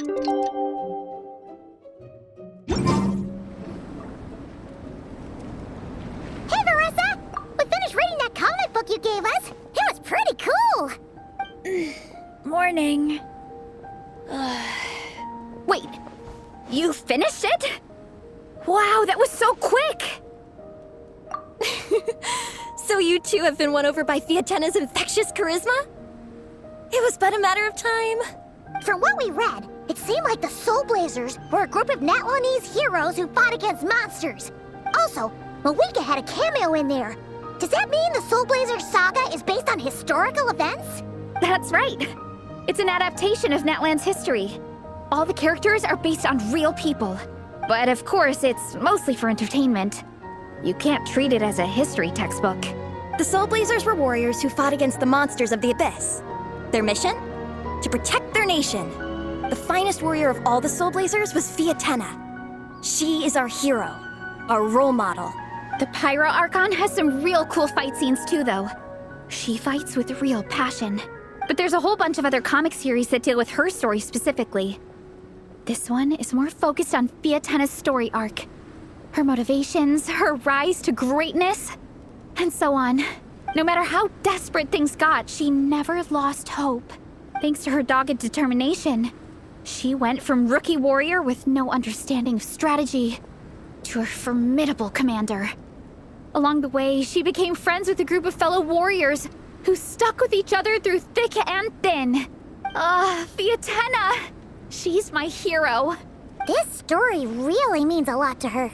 Hey, Marissa! We finished reading that comic book you gave us. It was pretty cool. Morning. Wait, you finished it? Wow, that was so quick! So you two have been won over by Fiatena's infectious charisma? It was but a matter of time. From what we read, it seemed like the Soulblazers were a group of Natlanese heroes who fought against monsters. Also, Malika had a cameo in there. Does that mean the Soulblazers saga is based on historical events? That's right. It's an adaptation of Natlan's history. All the characters are based on real people. But of course, it's mostly for entertainment. You can't treat it as a history textbook. The Soulblazers were warriors who fought against the monsters of the Abyss. Their mission? To protect their nation. The finest warrior of all the Soulblazers was Fiatena. She is our hero, our role model. The Pyro Archon has some real cool fight scenes too, though. She fights with real passion. But there's a whole bunch of other comic series that deal with her story specifically. This one is more focused on Fiatena's story arc. Her motivations, her rise to greatness, and so on. No matter how desperate things got, she never lost hope. Thanks to her dogged determination, she went from rookie warrior with no understanding of strategy to a formidable commander. Along the way, she became friends with a group of fellow warriors who stuck with each other through thick and thin. Fiatena! She's my hero. This story really means a lot to her.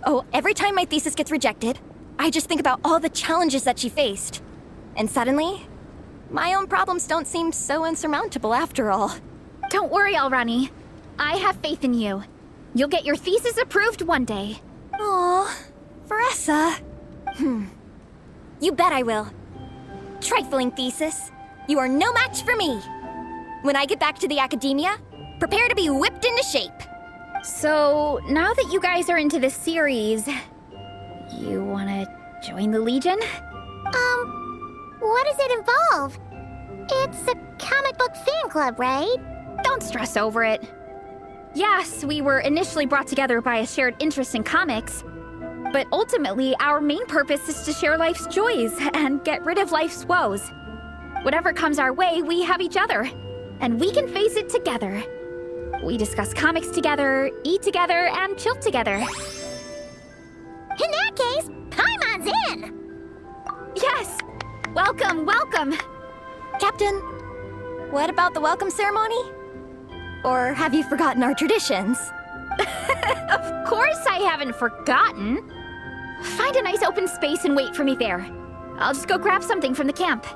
Oh, every time my thesis gets rejected, I just think about all the challenges that she faced. And suddenly, my own problems don't seem so insurmountable after all. Don't worry, Alrani. I have faith in you. You'll get your thesis approved one day. Aw, Veressa. You bet I will. Trifling thesis, you are no match for me. When I get back to the academia, prepare to be whipped into shape. So, now that you guys are into this series, you wanna join the Legion? What does it involve? It's a comic book fan club, right? Don't stress over it. Yes, we were initially brought together by a shared interest in comics, but ultimately our main purpose is to share life's joys and get rid of life's woes. Whatever comes our way, we have each other, and we can face it together. We discuss comics together, eat together, and chill together. In that case, Paimon's in! Yes! Welcome, welcome! Captain, what about the welcome ceremony? Or have you forgotten our traditions? Of course I haven't forgotten. Find a nice open space and wait for me there. I'll just go grab something from the camp.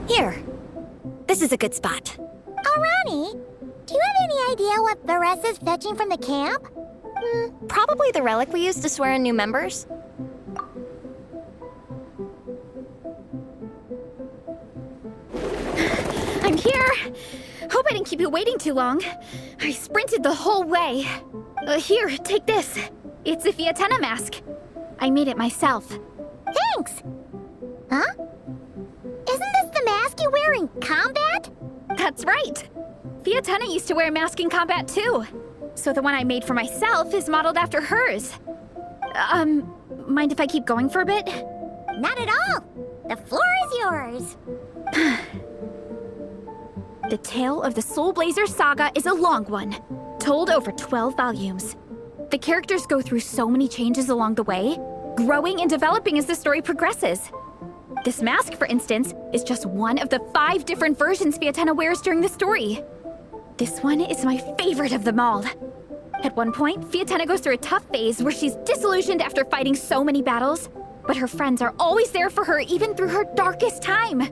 Here. This is a good spot. Alrani, do you have any idea what Veressa's fetching from the camp? Probably the relic we used to swear in new members. I'm here! Hope I didn't keep you waiting too long. I sprinted the whole way. Here, take this. It's a Fiatena mask. I made it myself. Thanks! Huh? Isn't this the mask you wear in combat? That's right! Fiatena used to wear a mask in combat too. So the one I made for myself is modeled after hers. Mind if I keep going for a bit? Not at all! The floor is yours! The tale of the Soulblazers saga is a long one, told over 12 volumes. The characters go through so many changes along the way, growing and developing as the story progresses. This mask, for instance, is just one of the 5 different versions Fiatena wears during the story. This one is my favorite of them all. At one point, Fiatena goes through a tough phase where she's disillusioned after fighting so many battles, but her friends are always there for her even through her darkest time.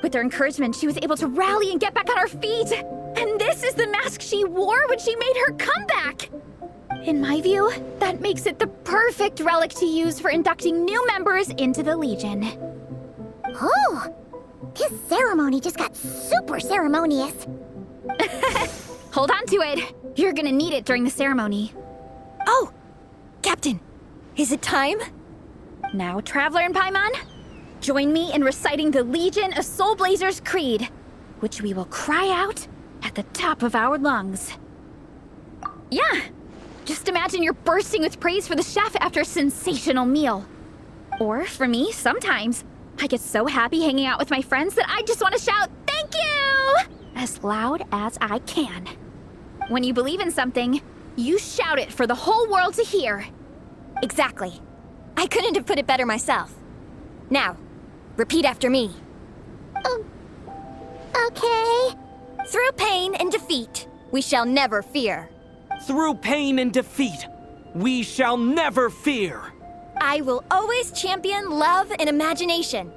With their encouragement, she was able to rally and get back on her feet. And this is the mask she wore when she made her comeback. In my view, that makes it the perfect relic to use for inducting new members into the Legion. Oh, this ceremony just got super ceremonious. Hold on to it. You're gonna need it during the ceremony. Oh, Captain, is it time? Now, Traveler and Paimon, join me in reciting the Legion of Soulblazers Creed, which we will cry out at the top of our lungs. Yeah, just imagine you're bursting with praise for the chef after a sensational meal. Or, for me, sometimes, I get so happy hanging out with my friends that I just want to shout, "Thank you!" as loud as I can. When you believe in something, you shout it for the whole world to hear. Exactly. I couldn't have put it better myself. Now, repeat after me. Okay. Through pain and defeat, we shall never fear. Through pain and defeat, we shall never fear. I will always champion love and imagination.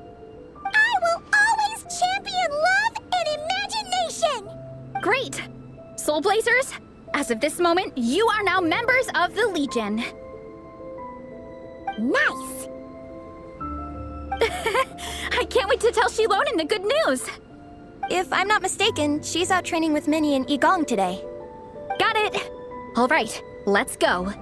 I will always champion love and imagination. Great! Soulblazers, as of this moment, you are now members of the Legion. Nice. I can't wait to tell Shilonen the good news. If I'm not mistaken, she's out training with Minnie and Igong today. Got it. All right, let's go.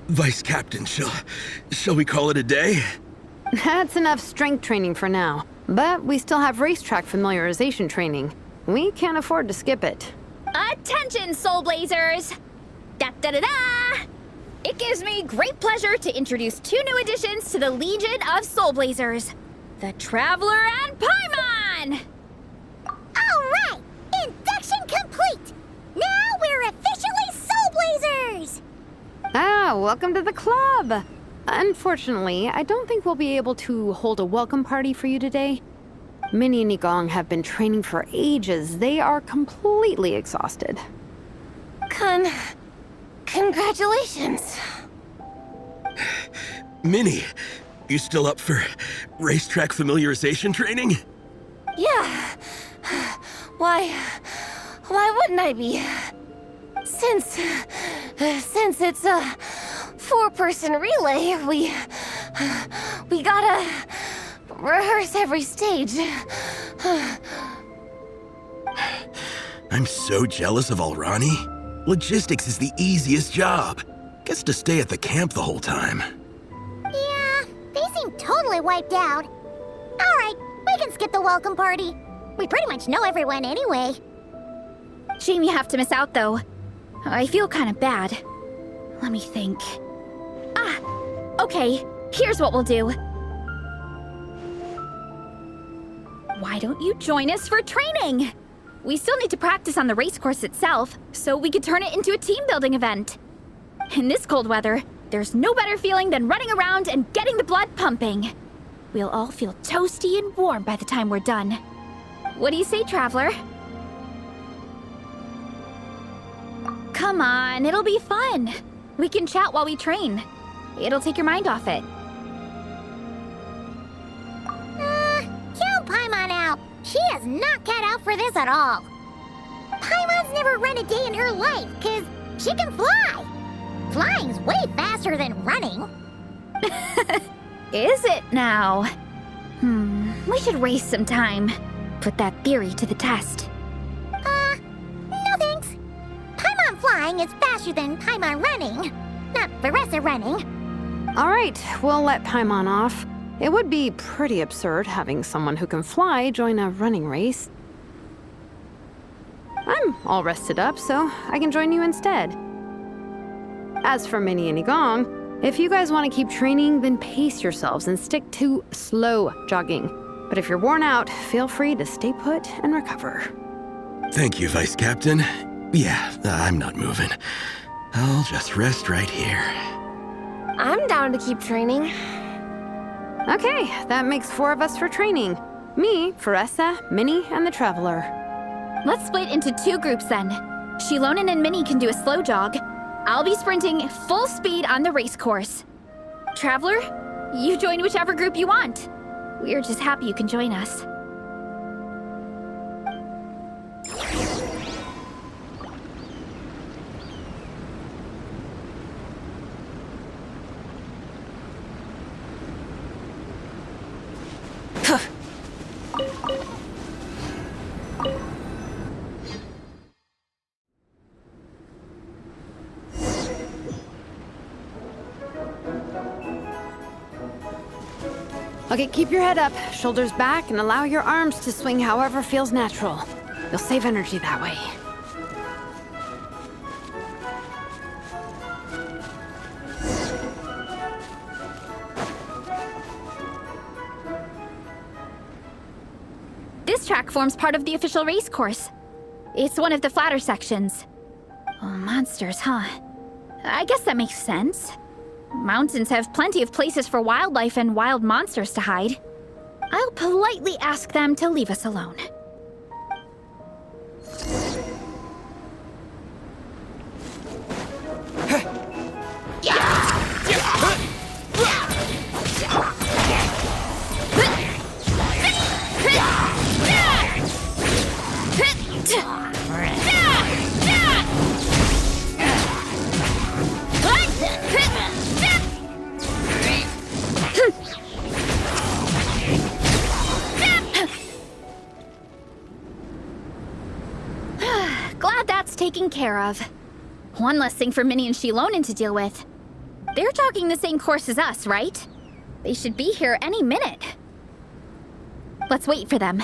Vice Captain, shall we call it a day? That's enough strength training for now. But we still have racetrack familiarization training. We can't afford to skip it. Attention, Soulblazers! Da-da-da-da! It gives me great pleasure to introduce 2 new additions to the Legion of Soulblazers. The Traveler and Paimon! All right, induction complete. Now we're officially Soulblazers. Ah, welcome to the club! Unfortunately, I don't think we'll be able to hold a welcome party for you today. Minnie and Igong have been training for ages. They are completely exhausted. Congratulations. Minnie, you still up for racetrack familiarization training? Yeah. Why wouldn't I be? Since it's a 4-person relay, we gotta rehearse every stage. I'm so jealous of Alrani. Logistics is the easiest job. Gets to stay at the camp the whole time. Yeah, they seem totally wiped out. All right, we can skip the welcome party. We pretty much know everyone anyway. Shame you have to miss out, though. I feel kind of bad. Let me think. Ah, okay, here's what we'll do. Why don't you join us for training? We still need to practice on the race course itself, so we could turn it into a team-building event. In this cold weather, there's no better feeling than running around and getting the blood pumping. We'll all feel toasty and warm by the time we're done. What do you say, Traveler? Come on, it'll be fun. We can chat while we train. It'll take your mind off it. Count Paimon out. She is not cut out for this at all. Paimon's never run a day in her life, because she can fly. Flying's way faster than running. Is it now? We should race sometime. Put that theory to the test. No thanks. Paimon flying is faster than Paimon running. Not Veressa running. All right, we'll let Paimon off. It would be pretty absurd having someone who can fly join a running race. I'm all rested up, so I can join you instead. As for Minnie and Igong, if you guys want to keep training, then pace yourselves and stick to slow jogging. But if you're worn out, feel free to stay put and recover. Thank you, Vice Captain. Yeah, I'm not moving. I'll just rest right here. I'm down to keep training. Okay, that makes 4 of us for training. Me, Faressa, Minnie, and the Traveler. Let's split into 2 groups then. Shilonen and Minnie can do a slow jog. I'll be sprinting full speed on the race course. Traveler, you join whichever group you want. We're just happy you can join us. Okay, keep your head up, shoulders back, and allow your arms to swing however feels natural. You'll save energy that way. This track forms part of the official race course. It's one of the flatter sections. Oh, monsters, huh? I guess that makes sense. Mountains have plenty of places for wildlife and wild monsters to hide. I'll politely ask them to leave us alone. Glad that's taken care of. One less thing for Minnie and Shilonen to deal with. They're jogging the same course as us, right? They should be here any minute. Let's wait for them.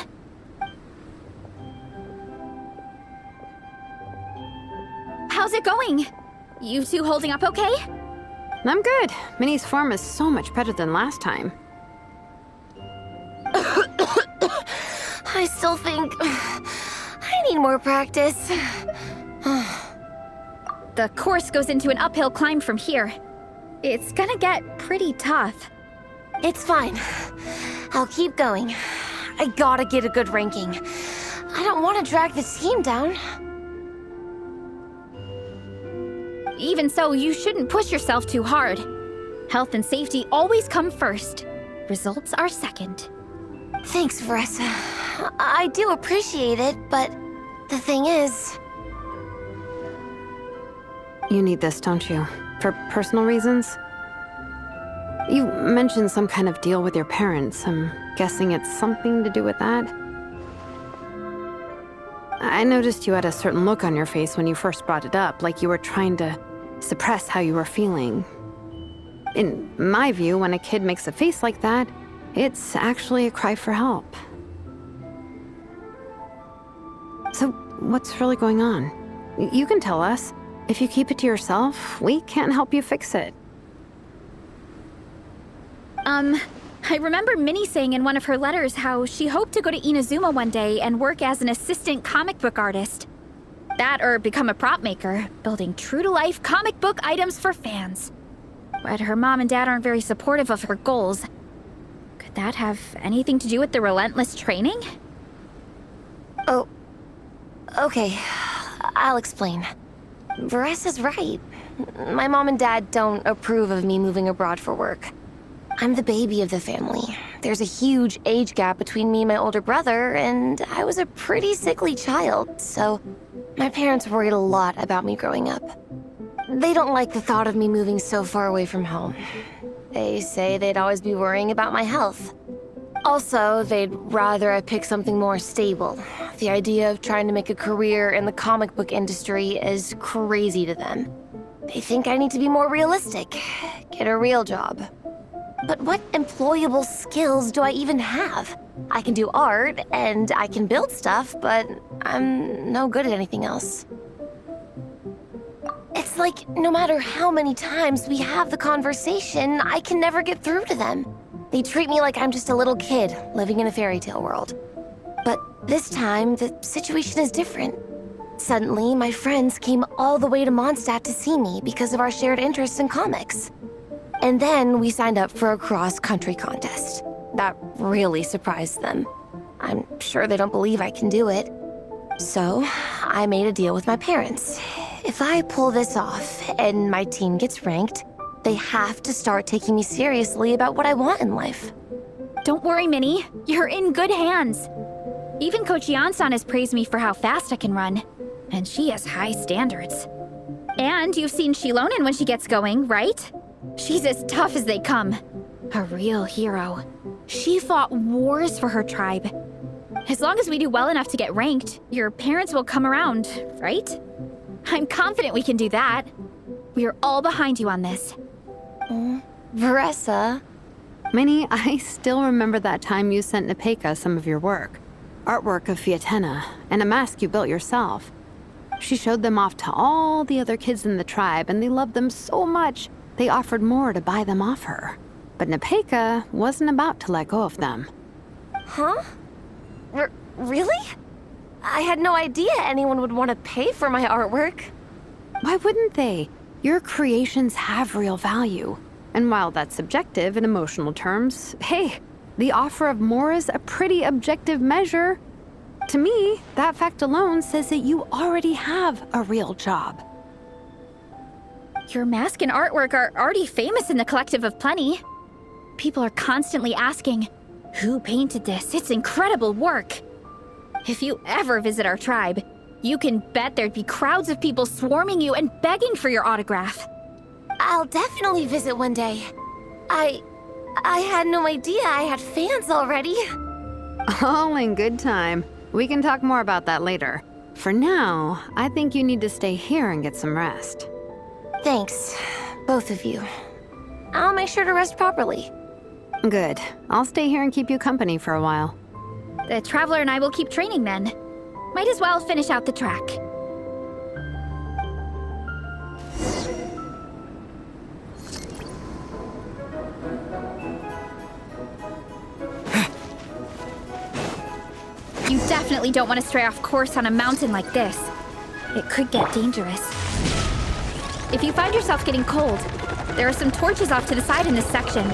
How's it going? You two holding up okay? I'm good. Minnie's form is so much better than last time. I still think I need more practice. The course goes into an uphill climb from here. It's gonna get pretty tough. It's fine. I'll keep going. I gotta get a good ranking. I don't want to drag this team down. Even so, you shouldn't push yourself too hard. Health and safety always come first. Results are second. Thanks, Faressa. I do appreciate it, but the thing is... You need this, don't you? For personal reasons? You mentioned some kind of deal with your parents. I'm guessing it's something to do with that? I noticed you had a certain look on your face when you first brought it up, like you were trying to suppress how you were feeling. In my view, when a kid makes a face like that, it's actually a cry for help. So, what's really going on? You can tell us. If you keep it to yourself, we can't help you fix it. I remember Minnie saying in one of her letters how she hoped to go to Inazuma one day and work as an assistant comic book artist. That or become a prop maker, building true-to-life comic book items for fans. But her mom and dad aren't very supportive of her goals. Could that have anything to do with the relentless training? Oh, okay. I'll explain. Varessa's right. My mom and dad don't approve of me moving abroad for work. I'm the baby of the family. There's a huge age gap between me and my older brother, and I was a pretty sickly child, so my parents worried a lot about me growing up. They don't like the thought of me moving so far away from home. They say they'd always be worrying about my health. Also, they'd rather I pick something more stable. The idea of trying to make a career in the comic book industry is crazy to them. They think I need to be more realistic, get a real job. But what employable skills do I even have? I can do art, and I can build stuff, but I'm no good at anything else. It's like, no matter how many times we have the conversation, I can never get through to them. They treat me like I'm just a little kid living in a fairy tale world. But this time, the situation is different. Suddenly, my friends came all the way to Mondstadt to see me because of our shared interests in comics. And then we signed up for a cross-country contest. That really surprised them. I'm sure they don't believe I can do it. So, I made a deal with my parents. If I pull this off and my team gets ranked, they have to start taking me seriously about what I want in life. Don't worry, Minnie. You're in good hands. Even Coach Yansan has praised me for how fast I can run. And she has high standards. And you've seen Shilonen when she gets going, right? She's as tough as they come. A real hero. She fought wars for her tribe. As long as we do well enough to get ranked, your parents will come around, right? I'm confident we can do that. We are all behind you on this. Veressa. Minnie, I still remember that time you sent Nepeka some of your work. Artwork of Fiatena, and a mask you built yourself. She showed them off to all the other kids in the tribe, and they loved them so much, they offered more to buy them off her. But Nepeka wasn't about to let go of them. Huh? Really? I had no idea anyone would want to pay for my artwork. Why wouldn't they? Your creations have real value. And while that's subjective in emotional terms, hey, the offer of more is a pretty objective measure. To me, that fact alone says that you already have a real job. Your mask and artwork are already famous in the Collective of Plenty. People are constantly asking, who painted this? It's incredible work. If you ever visit our tribe, you can bet there'd be crowds of people swarming you and begging for your autograph. I'll definitely visit one day. I had no idea I had fans already. All in good time. We can talk more about that later. For now, I think you need to stay here and get some rest. Thanks, both of you. I'll make sure to rest properly. Good. I'll stay here and keep you company for a while. The Traveler and I will keep training then. Might as well finish out the track. You definitely don't want to stray off course on a mountain like this. It could get dangerous. If you find yourself getting cold, there are some torches off to the side in this section.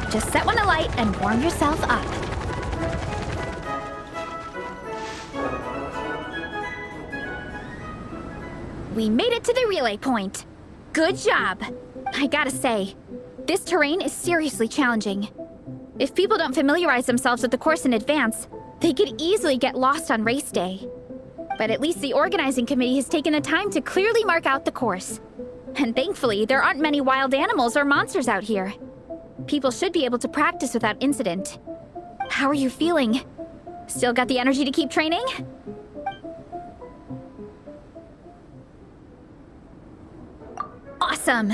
Just set one alight and warm yourself up. We made it to the relay point. Good job. I gotta say, this terrain is seriously challenging. If people don't familiarize themselves with the course in advance, they could easily get lost on race day. But at least the organizing committee has taken the time to clearly mark out the course. And thankfully, there aren't many wild animals or monsters out here. People should be able to practice without incident. How are you feeling? Still got the energy to keep training? Awesome!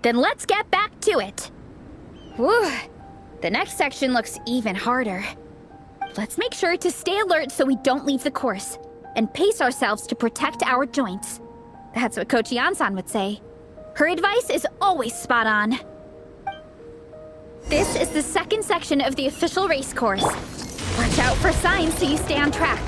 Then let's get back to it! Whew! The next section looks even harder. Let's make sure to stay alert so we don't leave the course, and pace ourselves to protect our joints. That's what Coach Yansan would say. Her advice is always spot on. This is the second section of the official race course. Watch out for signs so you stay on track.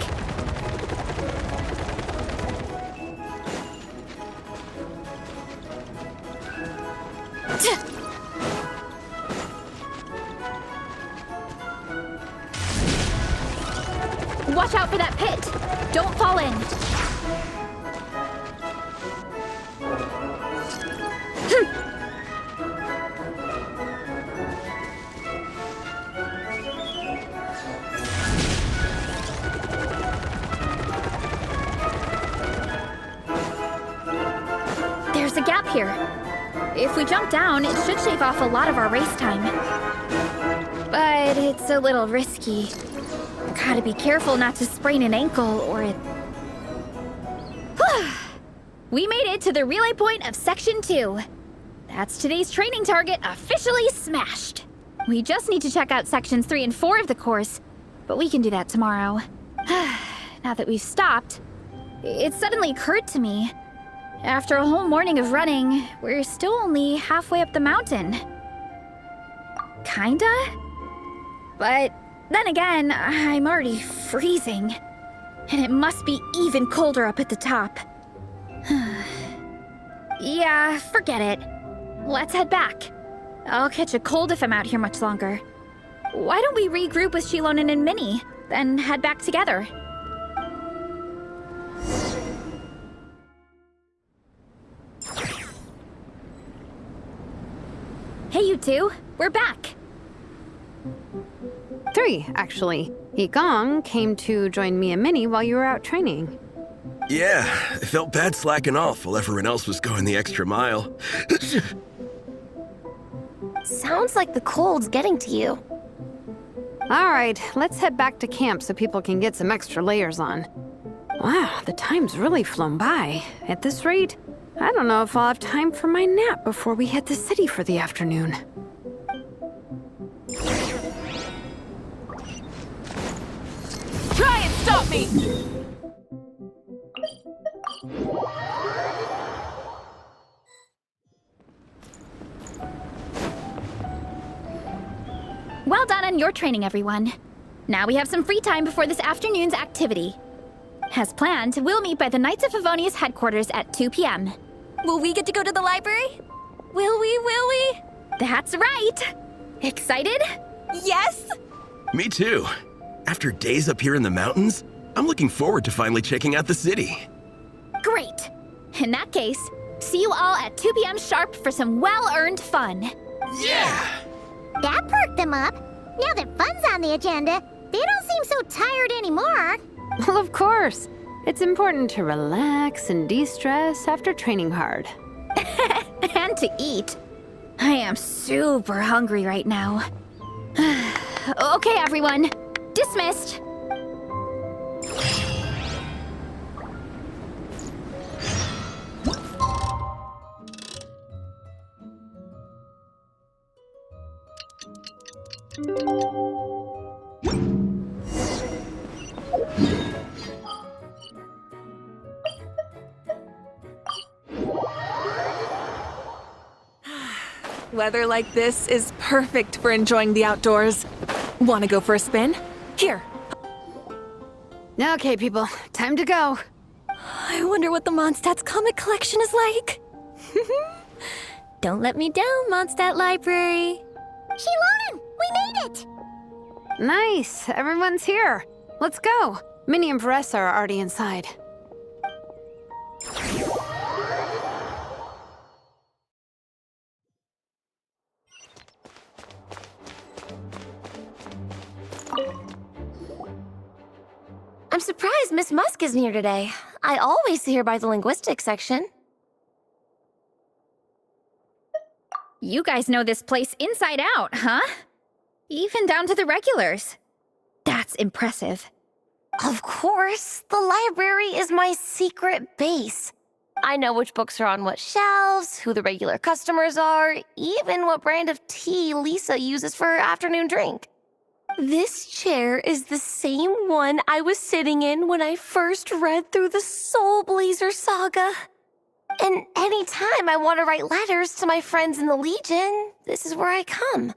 Watch out for that pit! Don't fall in! There's a gap here. If we jump down, it should shave off a lot of our race time. But it's a little risky. Gotta be careful not to sprain an ankle or it... We made it to the relay point of Section 2. That's today's training target officially smashed. We just need to check out Sections 3 and 4 of the course, but we can do that tomorrow. Now that we've stopped, it suddenly occurred to me. After a whole morning of running, we're still only halfway up the mountain. Kinda? But then again, I'm already freezing. And it must be even colder up at the top. Yeah, forget it. Let's head back. I'll catch a cold if I'm out here much longer. Why don't we regroup with Shilonen and Minnie? then head back together. Hey, you two. We're back. 3, actually. Igong came to join me and Minnie while you were out training. Yeah, I felt bad slacking off while everyone else was going the extra mile. Sounds like the cold's getting to you. All right, let's head back to camp so people can get some extra layers on. Wow, the time's really flown by. At this rate, I don't know if I'll have time for my nap before we hit the city for the afternoon. Try and stop me! Well done on your training, everyone. Now we have some free time before this afternoon's activity. As planned, we'll meet by the Knights of Favonia's headquarters at 2 p.m. Will we get to go to the library? Will we? That's right! Excited? Yes! Me too. After days up here in the mountains, I'm looking forward to finally checking out the city. Great! In that case, see you all at 2 p.m. sharp for some well-earned fun. Yeah! That perked them up. Now that fun's on the agenda, they don't seem so tired anymore. Well, of course. It's important to relax and de-stress after training hard. And to eat. I am super hungry right now. Okay, everyone. Dismissed. Weather like this is perfect for enjoying the outdoors. Want to go for a spin? Here. Okay, people, time to go. I wonder what the Mondstadt's comic collection is like. Don't let me down, Mondstadt Library. Shilonen, we made it! Nice, everyone's here. Let's go. Minnie and Varessa are already inside. I'm surprised Miss Musk isn't here today. I always see her by the linguistics section. You guys know this place inside out, huh? Even down to the regulars. That's impressive. Of course, the library is my secret base. I know which books are on what shelves, who the regular customers are, even what brand of tea Lisa uses for her afternoon drink. This chair is the same one I was sitting in when I first read through the Soulblazers saga. And anytime I want to write letters to my friends in the Legion, this is where I come.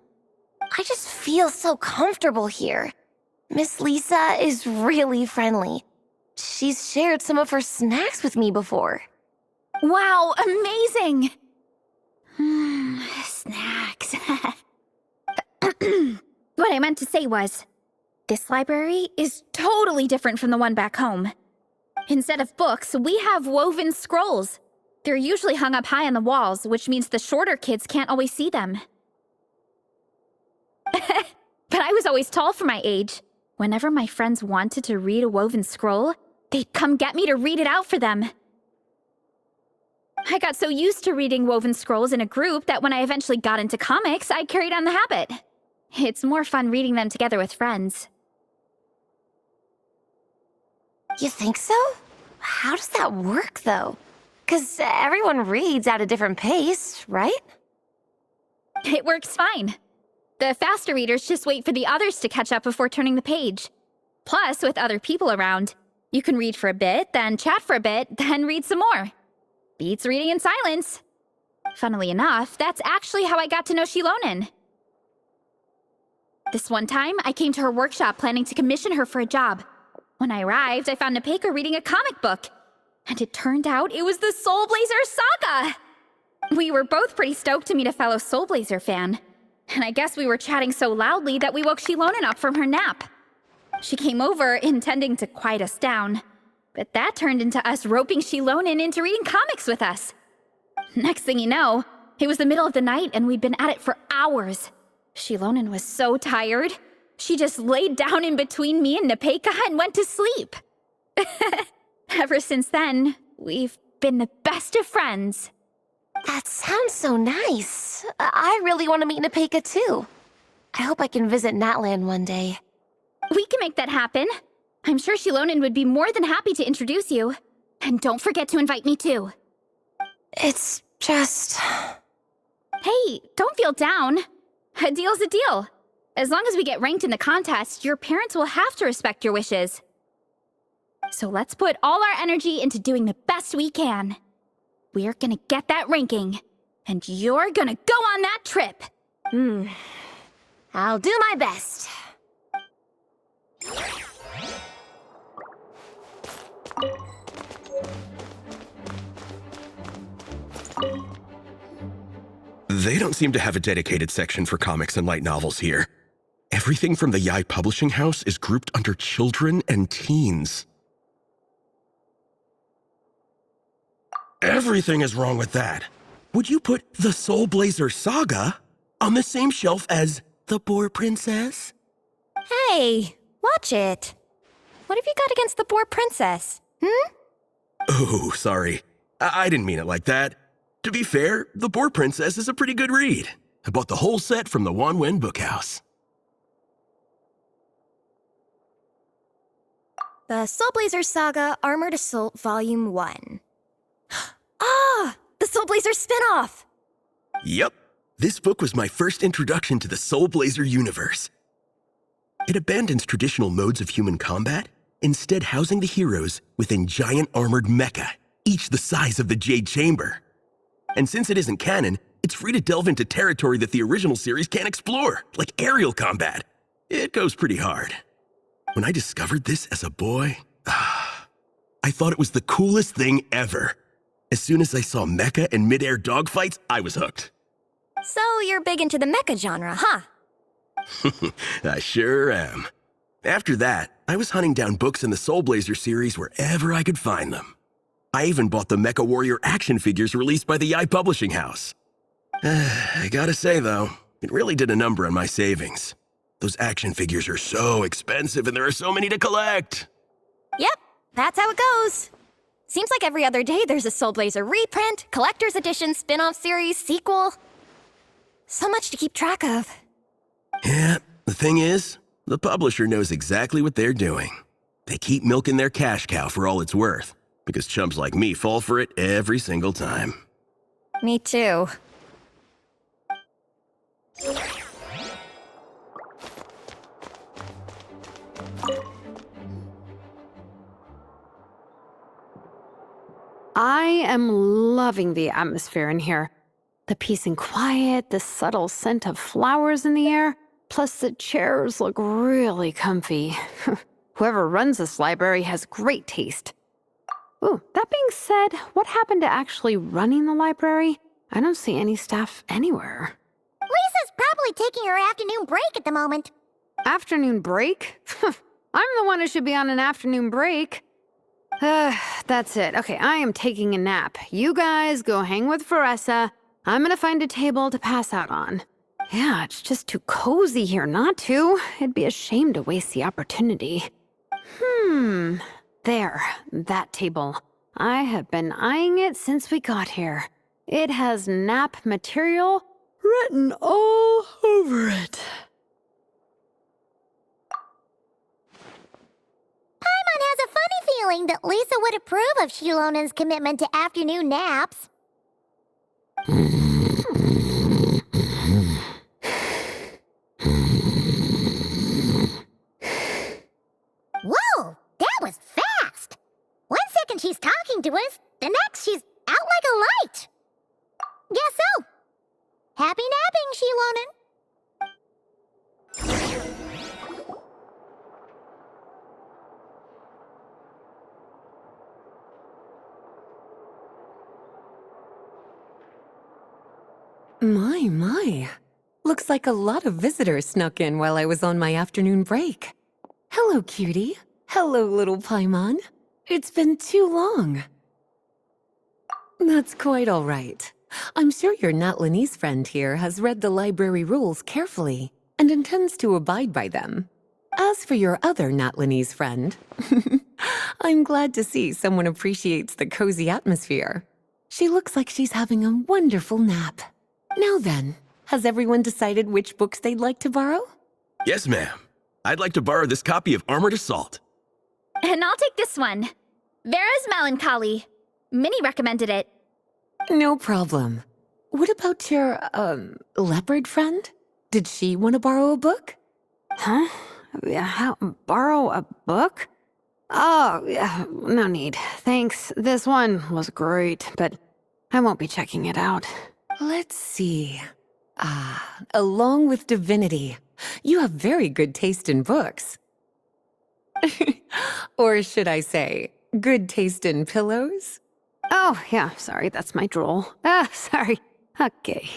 I just feel so comfortable here. Miss Lisa is really friendly. She's shared some of her snacks with me before. Wow, amazing! Snacks. What I meant to say was, this library is totally different from the one back home. Instead of books, we have woven scrolls. They're usually hung up high on the walls, which means the shorter kids can't always see them. But I was always tall for my age. Whenever my friends wanted to read a woven scroll, they'd come get me to read it out for them. I got so used to reading woven scrolls in a group that when I eventually got into comics, I carried on the habit. It's more fun reading them together with friends. You think so? How does that work, though? 'Cause everyone reads at a different pace, right? It works fine. The faster readers just wait for the others to catch up before turning the page. Plus, with other people around, you can read for a bit, then chat for a bit, then read some more. Beats reading in silence. Funnily enough, that's actually how I got to know Shilonen. This one time, I came to her workshop planning to commission her for a job. When I arrived, I found Nepeka reading a comic book. And it turned out it was the Soulblazers saga! We were both pretty stoked to meet a fellow Soulblazer fan. And I guess we were chatting so loudly that we woke Shilonen up from her nap. She came over intending to quiet us down, but that turned into us roping Shilonen into reading comics with us. Next thing you know, it was the middle of the night and we'd been at it for hours. Shilonen was so tired, she just laid down in between me and Nepeka and went to sleep. Ever since then, we've been the best of friends. That sounds so nice. I really want to meet Nepeka too. I hope I can visit Natland one day. We can make that happen. I'm sure Shilonen would be more than happy to introduce you. And don't forget to invite me too. It's just... Hey, don't feel down. A deal's a deal. As long as we get ranked in the contest, your parents will have to respect your wishes. So let's put all our energy into doing the best we can. We're gonna get that ranking, and you're gonna go on that trip. I'll do my best. They don't seem to have a dedicated section for comics and light novels here. Everything from the Yai Publishing House is grouped under children and teens. Everything is wrong with that. Would you put the Soulblazers Saga on the same shelf as The Boar Princess? Hey, watch it. What have you got against the Boar Princess? Oh, sorry. I didn't mean it like that. To be fair, The Boar Princess is a pretty good read. I bought the whole set from the Wanwen Bookhouse. The Soulblazers Saga Armored Assault Volume 1. Ah! The Soulblazers spinoff! Yep. This book was my first introduction to the Soulblazer universe. It abandons traditional modes of human combat, instead housing the heroes within giant armored mecha, each the size of the Jade Chamber. And since it isn't canon, it's free to delve into territory that the original series can't explore, like aerial combat. It goes pretty hard. When I discovered this as a boy, I thought it was the coolest thing ever. As soon as I saw mecha and mid-air dogfights, I was hooked. So you're big into the mecha genre, huh? I sure am. After that, I was hunting down books in the Soulblazer series wherever I could find them. I even bought the Mecha Warrior action figures released by the Yai Publishing House. I gotta say, though, it really did a number on my savings. Those action figures are so expensive and there are so many to collect. Yep, that's how it goes. Seems like every other day there's a Soulblazer reprint, collector's edition, spin-off series, sequel. So much to keep track of. Yeah, the thing is, the publisher knows exactly what they're doing. They keep milking their cash cow for all it's worth, because chumps like me fall for it every single time. Me too. I am loving the atmosphere in here. The peace and quiet, the subtle scent of flowers in the air, plus the chairs look really comfy. Whoever runs this library has great taste. Ooh, that being said, what happened to actually running the library? I don't see any staff anywhere. Lisa's probably taking her afternoon break at the moment. Afternoon break? I'm the one who should be on an afternoon break. That's it. Okay, I am taking a nap. You guys go hang with Faressa. I'm gonna find a table to pass out on. Yeah, it's just too cozy here not to. It'd be a shame to waste the opportunity. There, that table. I have been eyeing it since we got here. It has nap material written all over it. Paimon has a funny feeling that Lisa would approve of Shilonen's commitment to afternoon naps. Whoa, that was fast! 1 second she's talking to us, the next she's out like a light. Guess so. Happy napping, Shilonen. My. Looks like a lot of visitors snuck in while I was on my afternoon break. Hello, cutie. Hello, little Paimon. It's been too long. That's quite all right. I'm sure your Natlanese friend here has read the library rules carefully and intends to abide by them. As for your other Natlanese friend, I'm glad to see someone appreciates the cozy atmosphere. She looks like she's having a wonderful nap. Now then, has everyone decided which books they'd like to borrow? Yes, ma'am. I'd like to borrow this copy of Armored Assault. And I'll take this one. Vera's Melancholy. Minnie recommended it. No problem. What about your, leopard friend? Did she want to borrow a book? Huh? Borrow a book? Oh, yeah, no need. Thanks. This one was great, but I won't be checking it out. Let's see. Along with Divinity, you have very good taste in books. Or should I say, good taste in pillows? Oh, yeah, sorry, that's my drool. Sorry. Okay.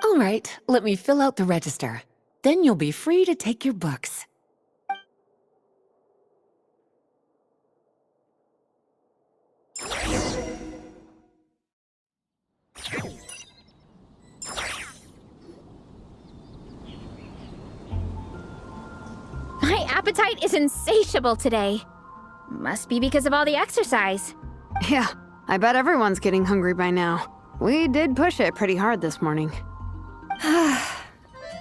All right, let me fill out the register. Then you'll be free to take your books. My appetite is insatiable today. Must be because of all the exercise. Yeah, I bet everyone's getting hungry by now. We did push it pretty hard this morning.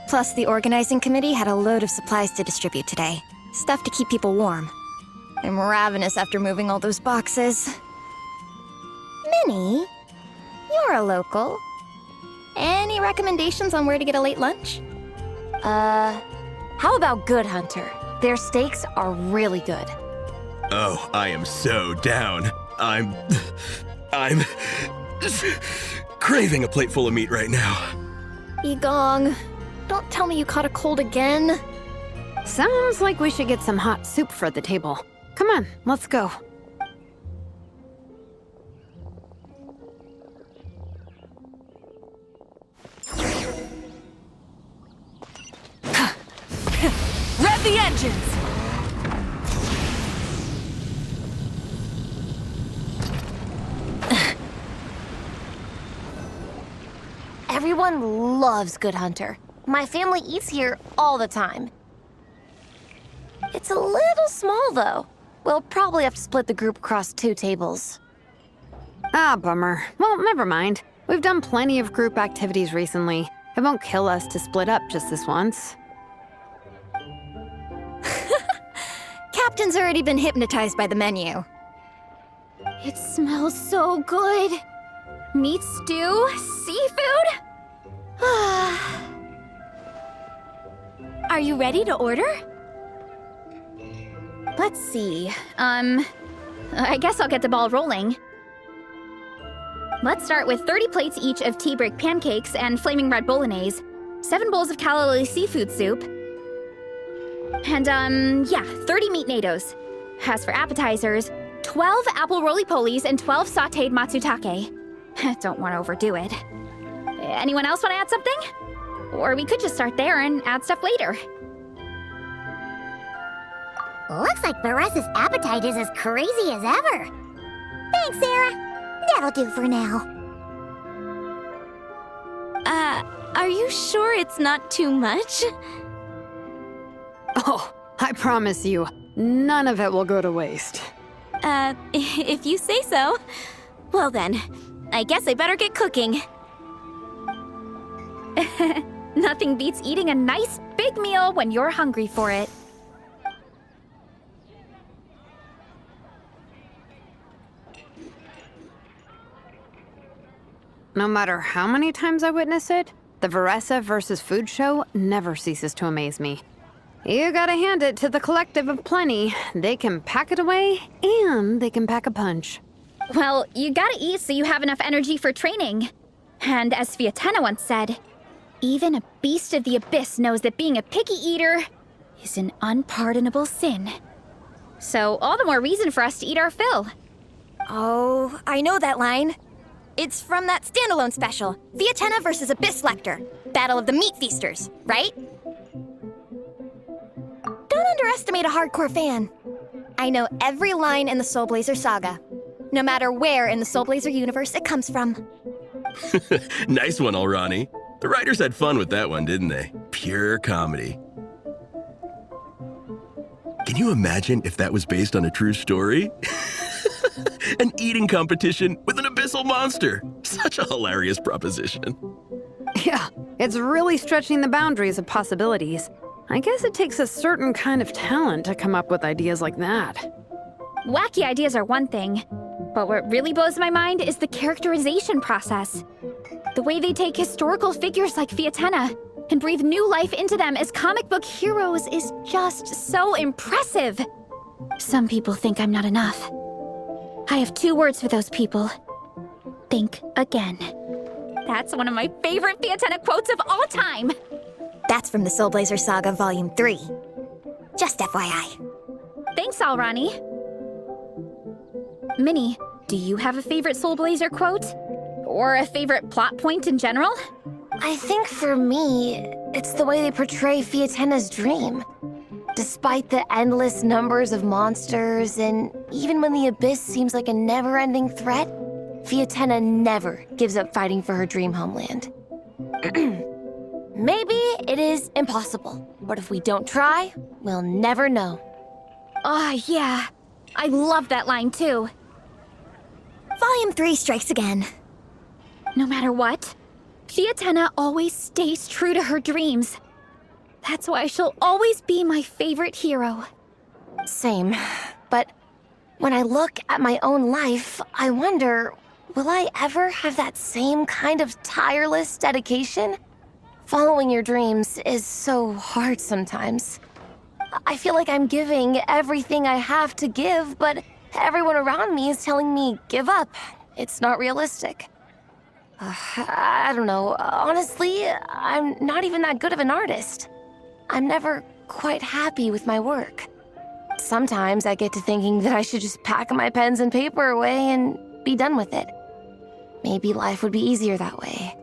Plus, the organizing committee had a load of supplies to distribute today. Stuff to keep people warm. I'm ravenous after moving all those boxes. Minnie, you're a local. Any recommendations on where to get a late lunch? How about Good Hunter? Their steaks are really good. Oh, I am so down. I'm craving a plate full of meat right now. Igong, don't tell me you caught a cold again. Sounds like we should get some hot soup for the table. Come on, let's go. Rev the engines! Everyone loves Good Hunter. My family eats here all the time. It's a little small, though. We'll probably have to split the group across 2 tables. Ah, bummer. Well, never mind. We've done plenty of group activities recently. It won't kill us to split up just this once. Captain's already been hypnotized by the menu. It smells so good. Meat stew? Seafood? Are you ready to order? Let's see. I guess I'll get the ball rolling. Let's start with 30 plates each of tea brick pancakes and flaming red bolognese, 7 bowls of calla seafood soup, and 30 meat natos. As for appetizers, 12 apple roly-polies and 12 sautéed matsutake. Don't want to overdo it. Anyone else want to add something? Or we could just start there and add stuff later. Looks like Baressa's appetite is as crazy as ever. Thanks, Sarah. That'll do for now. Are you sure it's not too much? Oh, I promise you, none of it will go to waste. If you say so. Well then, I guess I better get cooking. Nothing beats eating a nice big meal when you're hungry for it. No matter how many times I witness it, the Veressa versus Food show never ceases to amaze me. You gotta hand it to the collective of plenty. They can pack it away, and they can pack a punch. Well, you gotta eat so you have enough energy for training. And as Fiatena once said, even a beast of the abyss knows that being a picky eater is an unpardonable sin. So all the more reason for us to eat our fill. Oh, I know that line. It's from that standalone special, Fiatena versus Abyss Lecter, Battle of the Meat Feasters, right? Don't underestimate a hardcore fan. I know every line in the Soulblazer saga, no matter where in the Soulblazer universe it comes from. Nice one, Alrani. The writers had fun with that one, didn't they? Pure comedy. Can you imagine if that was based on a true story? An eating competition with an abyssal monster. Such a hilarious proposition. Yeah, it's really stretching the boundaries of possibilities. I guess it takes a certain kind of talent to come up with ideas like that. Wacky ideas are one thing, but what really blows my mind is the characterization process. The way they take historical figures like Fiatenna and breathe new life into them as comic book heroes is just so impressive. Some people think I'm not enough. I have 2 words for those people. Think again. That's one of my favorite Fiatenna quotes of all time. That's from the Soulblazer Saga Volume 3. Just FYI. Thanks, Alrani. Minnie, do you have a favorite Soulblazer quote? Or a favorite plot point in general? I think for me, it's the way they portray Fiatenna's dream. Despite the endless numbers of monsters, and even when the Abyss seems like a never-ending threat, Fiatenna never gives up fighting for her dream homeland. Maybe it is impossible, but if we don't try, we'll never know. Oh, yeah. I love that line, too. Volume 3 strikes again. No matter what, Fiatenna always stays true to her dreams. That's why she'll always be my favorite hero. Same, but when I look at my own life, I wonder, will I ever have that same kind of tireless dedication? Following your dreams is so hard sometimes. I feel like I'm giving everything I have to give, but everyone around me is telling me, give up. It's not realistic. I don't know. Honestly, I'm not even that good of an artist. I'm never quite happy with my work. Sometimes I get to thinking that I should just pack my pens and paper away and be done with it. Maybe life would be easier that way.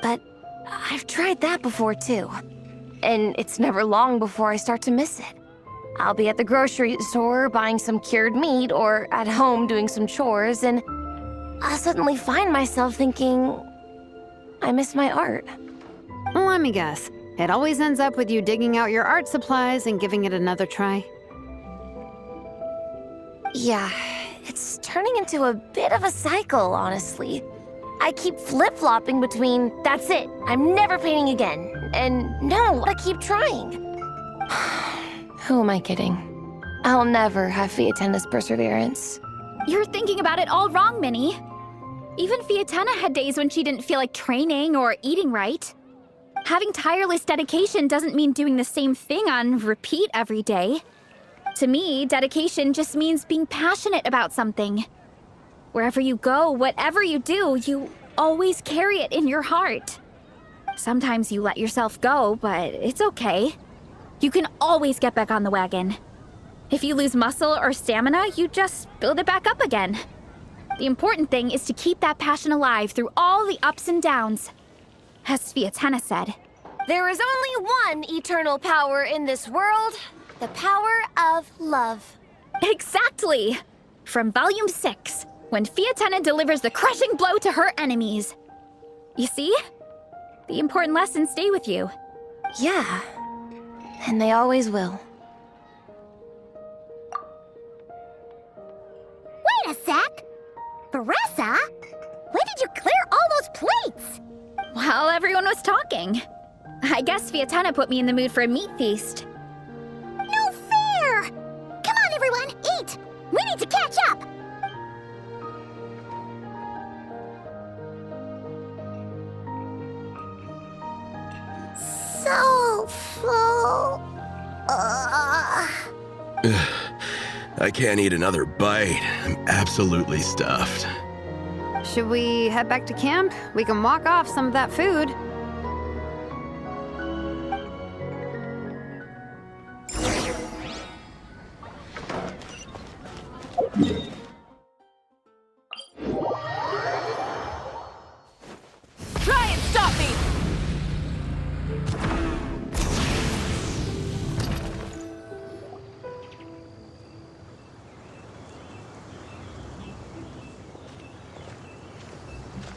But I've tried that before too. And it's never long before I start to miss it. I'll be at the grocery store buying some cured meat or at home doing some chores, and I'll suddenly find myself thinking, I miss my art. Let me guess. It always ends up with you digging out your art supplies and giving it another try. Yeah, it's turning into a bit of a cycle, honestly. I keep flip-flopping between, that's it, I'm never painting again, and no, I keep trying. Who am I kidding? I'll never have Fiatenna's perseverance. You're thinking about it all wrong, Minnie. Even Fiatenna had days when she didn't feel like training or eating right. Having tireless dedication doesn't mean doing the same thing on repeat every day. To me, dedication just means being passionate about something. Wherever you go, whatever you do, you always carry it in your heart. Sometimes you let yourself go, but it's okay. You can always get back on the wagon. If you lose muscle or stamina, you just build it back up again. The important thing is to keep that passion alive through all the ups and downs. As Fiatenna said, There is only one eternal power in this world, the power of love. exactly! From Volume 6, when Fiatenna delivers the crushing blow to her enemies. You see? The important lessons stay with you. Yeah, and they always will. Wait a sec! Baressa? When did you clear all those plates? While everyone was talking. I guess Fiatenna put me in the mood for a meat feast. No fair! Come on, everyone, eat! We need to catch up! So full. I can't eat another bite. I'm absolutely stuffed. Should we head back to camp? We can walk off some of that food. Try and stop me!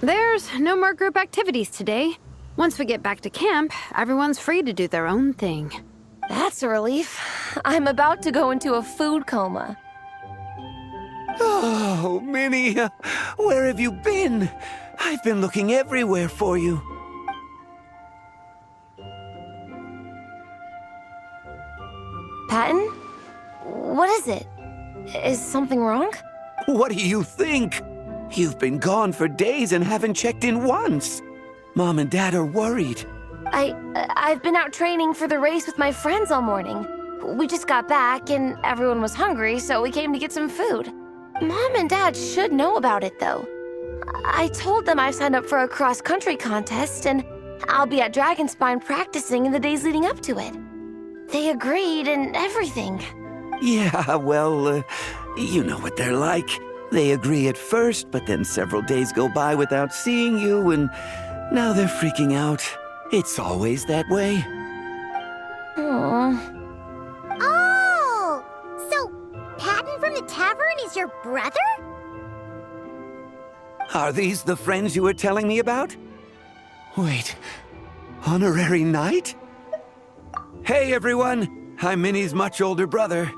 There's no more group activities today. Once we get back to camp, everyone's free to do their own thing. That's a relief. I'm about to go into a food coma. Oh, Minnie, where have you been? I've been looking everywhere for you. Patton? What is it? Is something wrong? What do you think? You've been gone for days and haven't checked in once. Mom and Dad are worried. I've been out training for the race with my friends all morning. We just got back and everyone was hungry, so we came to get some food. Mom and Dad should know about it, though. I told them I signed up for a cross-country contest and I'll be at Dragonspine practicing in the days leading up to it. They agreed and everything. Yeah, well, you know what they're like. They agree at first, but then several days go by without seeing you, and now they're freaking out. It's always that way. Aww. Oh! So, Patton from the tavern is your brother? Are these the friends you were telling me about? Wait, honorary knight? Hey, everyone! I'm Minnie's much older brother.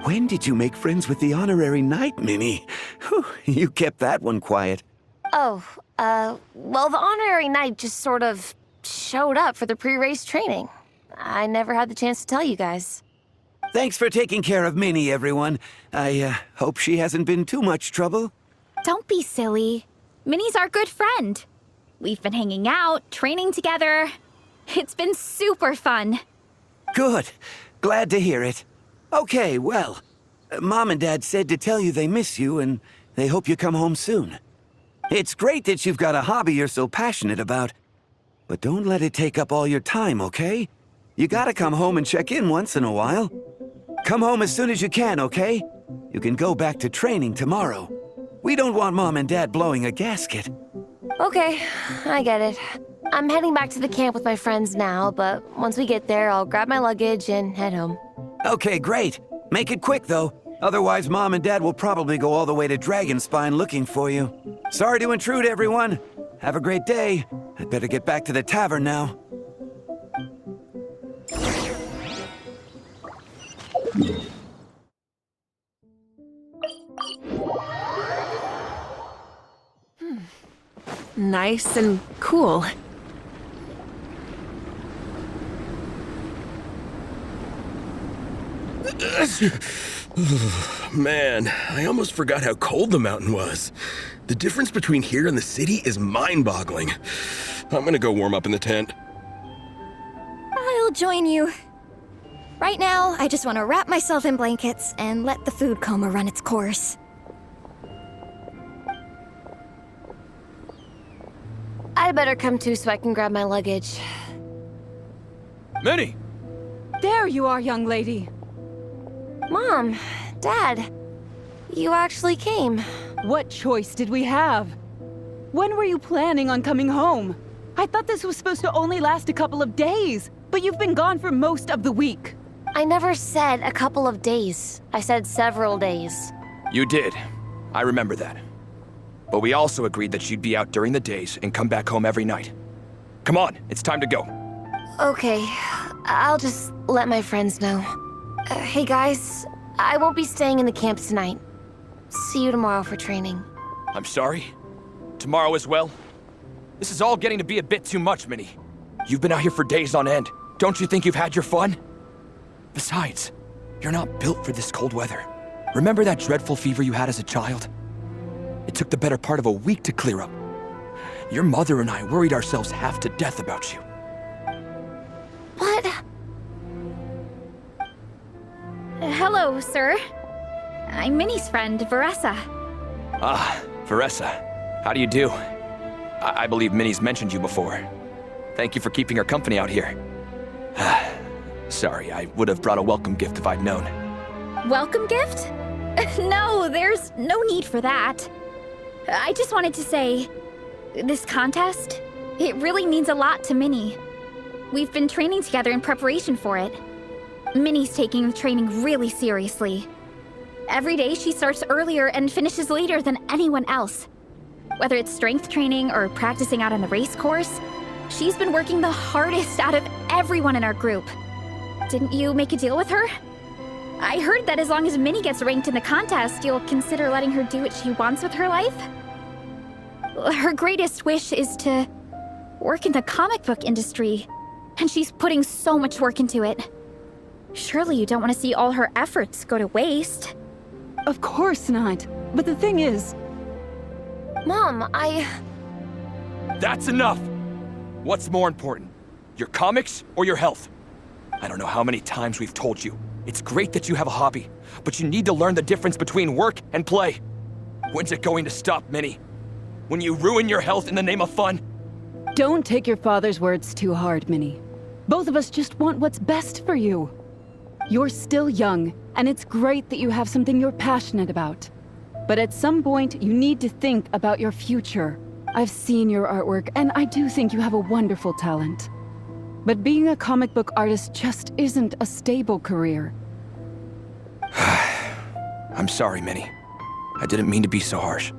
When did you make friends with the honorary knight, Minnie? Whew, you kept that one quiet. Oh, well, the honorary knight just sort of showed up for the pre-race training. I never had the chance to tell you guys. Thanks for taking care of Minnie, everyone. I hope she hasn't been too much trouble. Don't be silly. Minnie's our good friend. We've been hanging out, training together. It's been super fun. Good. Glad to hear it. Okay, well, Mom and Dad said to tell you they miss you and they hope you come home soon. It's great that you've got a hobby you're so passionate about, but don't let it take up all your time, okay? You gotta come home and check in once in a while. Come home as soon as you can, okay? You can go back to training tomorrow. We don't want Mom and Dad blowing a gasket. Okay, I get it. I'm heading back to the camp with my friends now, but once we get there, I'll grab my luggage and head home. Okay, great. Make it quick, though. Otherwise, Mom and Dad will probably go all the way to Dragonspine looking for you. Sorry to intrude, everyone. Have a great day. I'd better get back to the tavern now. Nice and cool. Man, I almost forgot how cold the mountain was. The difference between here and the city is mind-boggling. I'm gonna go warm up in the tent. I'll join you. Right now, I just want to wrap myself in blankets and let the food coma run its course. I'd better come too so I can grab my luggage. Minnie! There you are, young lady. Mom, Dad, you actually came. What choice did we have? When were you planning on coming home? I thought this was supposed to only last a couple of days, but you've been gone for most of the week. I never said a couple of days. I said several days. You did. I remember that. But we also agreed that you'd be out during the days and come back home every night. Come on, it's time to go. Okay, I'll just let my friends know. Hey guys, I won't be staying in the camp tonight. See you tomorrow for training. I'm sorry. Tomorrow as well? This is all getting to be a bit too much, Minnie. You've been out here for days on end. Don't you think you've had your fun? Besides, you're not built for this cold weather. Remember that dreadful fever you had as a child? It took the better part of a week to clear up. Your mother and I worried ourselves half to death about you. What? Hello, sir. I'm Minnie's friend, Varessa. Ah, Varessa. How do you do? I believe Minnie's mentioned you before. Thank you for keeping her company out here. Sorry, I would have brought a welcome gift if I'd known. Welcome gift? No, there's no need for that. I just wanted to say, this contest, it really means a lot to Minnie. We've been training together in preparation for it. Minnie's taking the training really seriously. Every day she starts earlier and finishes later than anyone else. Whether it's strength training or practicing out on the race course, she's been working the hardest out of everyone in our group. Didn't you make a deal with her? I heard that as long as Minnie gets ranked in the contest, you'll consider letting her do what she wants with her life? Her greatest wish is to work in the comic book industry, and she's putting so much work into it. Surely you don't want to see all her efforts go to waste. Of course not. But the thing is... Mom, That's enough! What's more important? Your comics or your health? I don't know how many times we've told you. It's great that you have a hobby, but you need to learn the difference between work and play. When's it going to stop, Minnie? When you ruin your health in the name of fun? Don't take your father's words too hard, Minnie. Both of us just want what's best for you. You're still young, and it's great that you have something you're passionate about. But at some point, you need to think about your future. I've seen your artwork, and I do think you have a wonderful talent. But being a comic book artist just isn't a stable career. I'm sorry, Minnie. I didn't mean to be so harsh.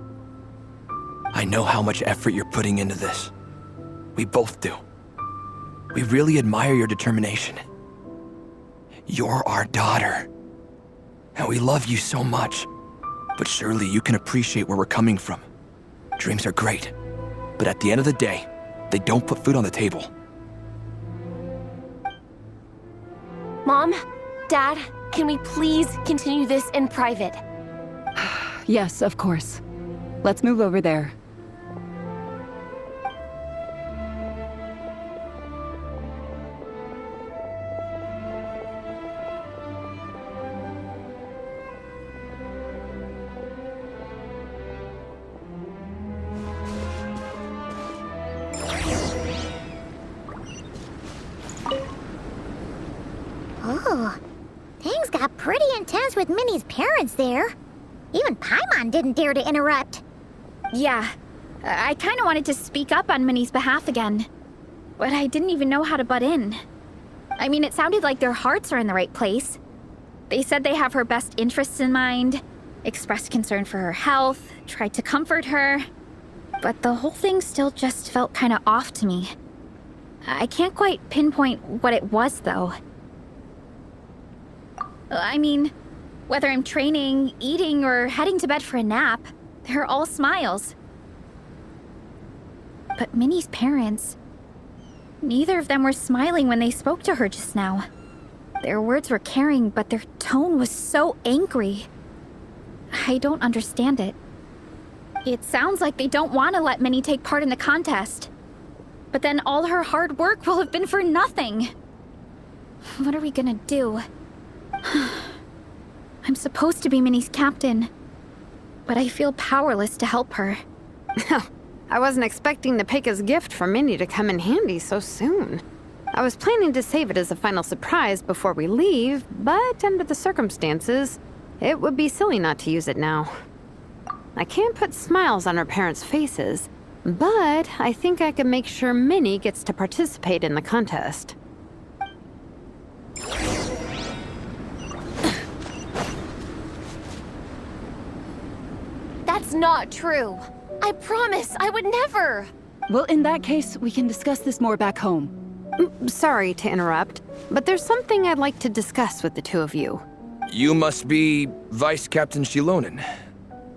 I know how much effort you're putting into this. We both do. We really admire your determination. You're our daughter. And we love you so much. But surely you can appreciate where we're coming from. Dreams are great. But at the end of the day, they don't put food on the table. Mom, Dad, can we please continue this in private? Yes, of course. Let's move over there. Oh, things got pretty intense with Minnie's parents there. Even Paimon didn't dare to interrupt. Yeah, I kind of wanted to speak up on Minnie's behalf again, but I didn't even know how to butt in. I mean, it sounded like their hearts are in the right place. They said they have her best interests in mind, expressed concern for her health, tried to comfort her, but the whole thing still just felt kind of off to me. I can't quite pinpoint what it was, though. I mean, whether I'm training, eating, or heading to bed for a nap, they're all smiles. But Minnie's parents, neither of them were smiling when they spoke to her just now. Their words were caring, but their tone was so angry. I don't understand it. It sounds like they don't want to let Minnie take part in the contest. But then all her hard work will have been for nothing. What are we gonna do? I'm supposed to be Minnie's captain, but I feel powerless to help her. I wasn't expecting the Peka's gift for Minnie to come in handy so soon. I was planning to save it as a final surprise before we leave, but under the circumstances, it would be silly not to use it now. I can't put smiles on her parents' faces, but I think I can make sure Minnie gets to participate in the contest. That's not true. I promise I would never. Well, in that case, we can discuss this more back home. Sorry to interrupt, but there's something I'd like to discuss with the two of you. You must be Vice Captain Shilonen.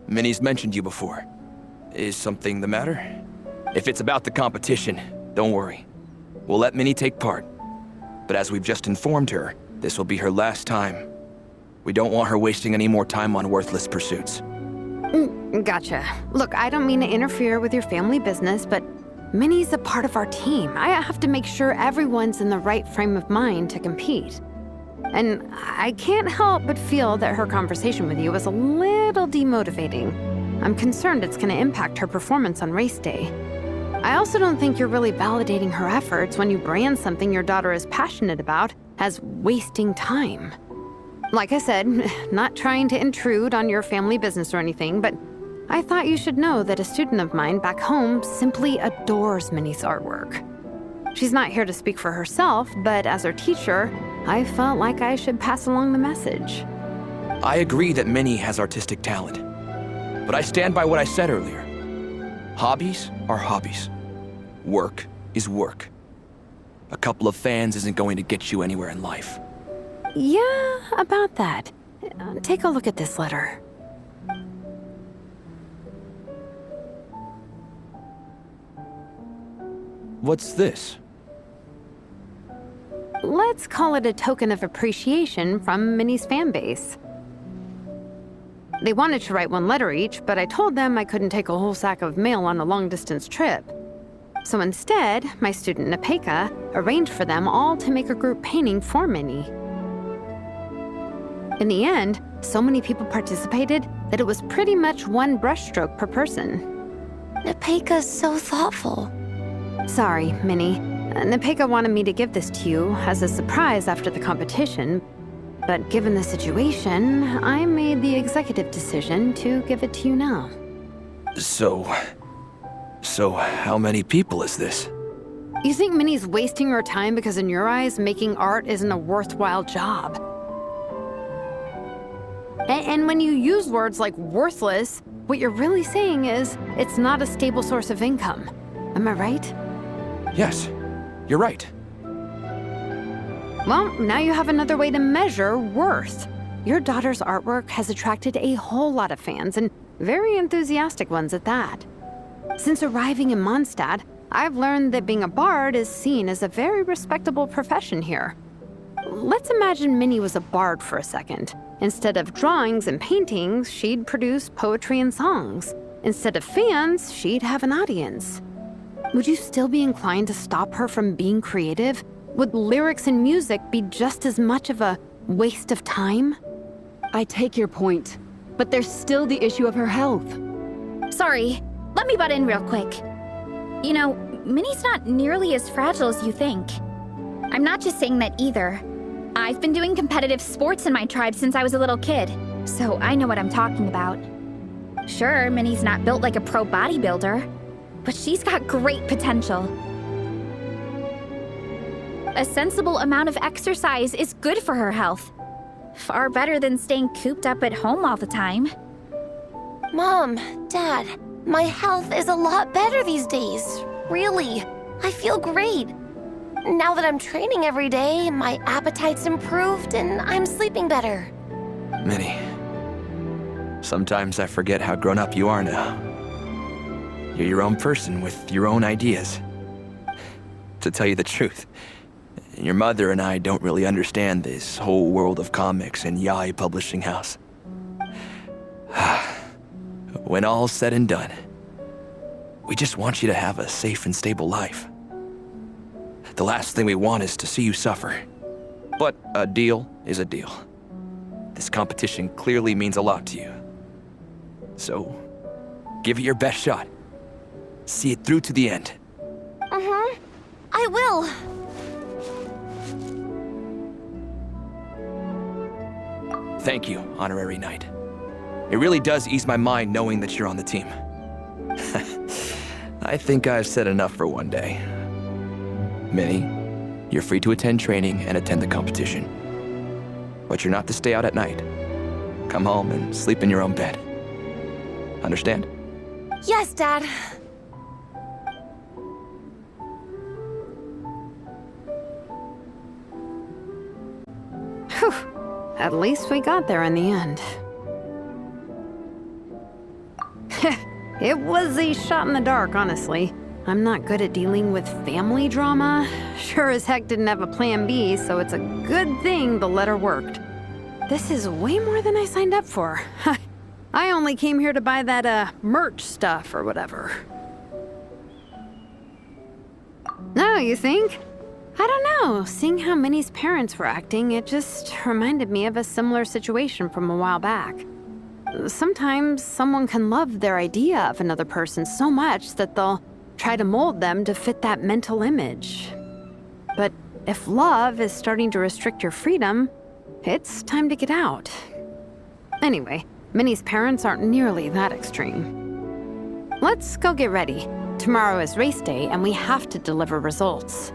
Minnie's mentioned you before. Is something the matter? If it's about the competition, don't worry. We'll let Minnie take part. But as we've just informed her, this will be her last time. We don't want her wasting any more time on worthless pursuits. Gotcha. Look, I don't mean to interfere with your family business, but Minnie's a part of our team. I have to make sure everyone's in the right frame of mind to compete. And I can't help but feel that her conversation with you was a little demotivating. I'm concerned it's going to impact her performance on race day. I also don't think you're really validating her efforts when you brand something your daughter is passionate about as wasting time. Like I said, not trying to intrude on your family business or anything, but I thought you should know that a student of mine back home simply adores Minnie's artwork. She's not here to speak for herself, but as her teacher, I felt like I should pass along the message. I agree that Minnie has artistic talent. But I stand by what I said earlier. Hobbies are hobbies. Work is work. A couple of fans isn't going to get you anywhere in life. Yeah, about that. Take a look at this letter. What's this? Let's call it a token of appreciation from Minnie's fan base. They wanted to write one letter each, but I told them I couldn't take a whole sack of mail on a long-distance trip. So instead, my student Nepeka arranged for them all to make a group painting for Minnie. In the end, so many people participated that it was pretty much one brushstroke per person. Nepeka's so thoughtful. Sorry, Minnie. Nepeka wanted me to give this to you as a surprise after the competition, but given the situation, I made the executive decision to give it to you now. So how many people is this? You think Minnie's wasting her time because in your eyes, making art isn't a worthwhile job? And when you use words like worthless, what you're really saying is it's not a stable source of income. Am I right? Yes, you're right. Well, now you have another way to measure worth. Your daughter's artwork has attracted a whole lot of fans, and very enthusiastic ones at that. Since arriving in Mondstadt, I've learned that being a bard is seen as a very respectable profession here. Let's imagine Minnie was a bard for a second. Instead of drawings and paintings, she'd produce poetry and songs. Instead of fans, she'd have an audience. Would you still be inclined to stop her from being creative? Would lyrics and music be just as much of a waste of time? I take your point, but there's still the issue of her health. Sorry, let me butt in real quick. You know, Minnie's not nearly as fragile as you think. I'm not just saying that either. I've been doing competitive sports in my tribe since I was a little kid, so I know what I'm talking about. Sure, Minnie's not built like a pro bodybuilder, but she's got great potential. A sensible amount of exercise is good for her health. Far better than staying cooped up at home all the time. Mom, Dad, my health is a lot better these days. Really, I feel great. Now that I'm training every day, my appetite's improved and I'm sleeping better. Minnie, sometimes I forget how grown up you are now. You're your own person with your own ideas. To tell you the truth, your mother and I don't really understand this whole world of comics and Yaoi Publishing House. When all's said and done, we just want you to have a safe and stable life. The last thing we want is to see you suffer. But a deal is a deal. This competition clearly means a lot to you. So, give it your best shot. See it through to the end. I will. Thank you, Honorary Knight. It really does ease my mind knowing that you're on the team. I think I've said enough for one day. Minnie, you're free to attend training and attend the competition. But you're not to stay out at night. Come home and sleep in your own bed. Understand? Yes, Dad. Whew. At least we got there in the end. It was a shot in the dark, honestly. I'm not good at dealing with family drama. Sure as heck didn't have a plan B, so it's a good thing the letter worked. This is way more than I signed up for. I only came here to buy that, merch stuff or whatever. No, you think? I don't know. Seeing how Minnie's parents were acting, it just reminded me of a similar situation from a while back. Sometimes someone can love their idea of another person so much that they'll try to mold them to fit that mental image. But if love is starting to restrict your freedom, it's time to get out. Anyway, Minnie's parents aren't nearly that extreme. Let's go get ready. Tomorrow is race day and we have to deliver results.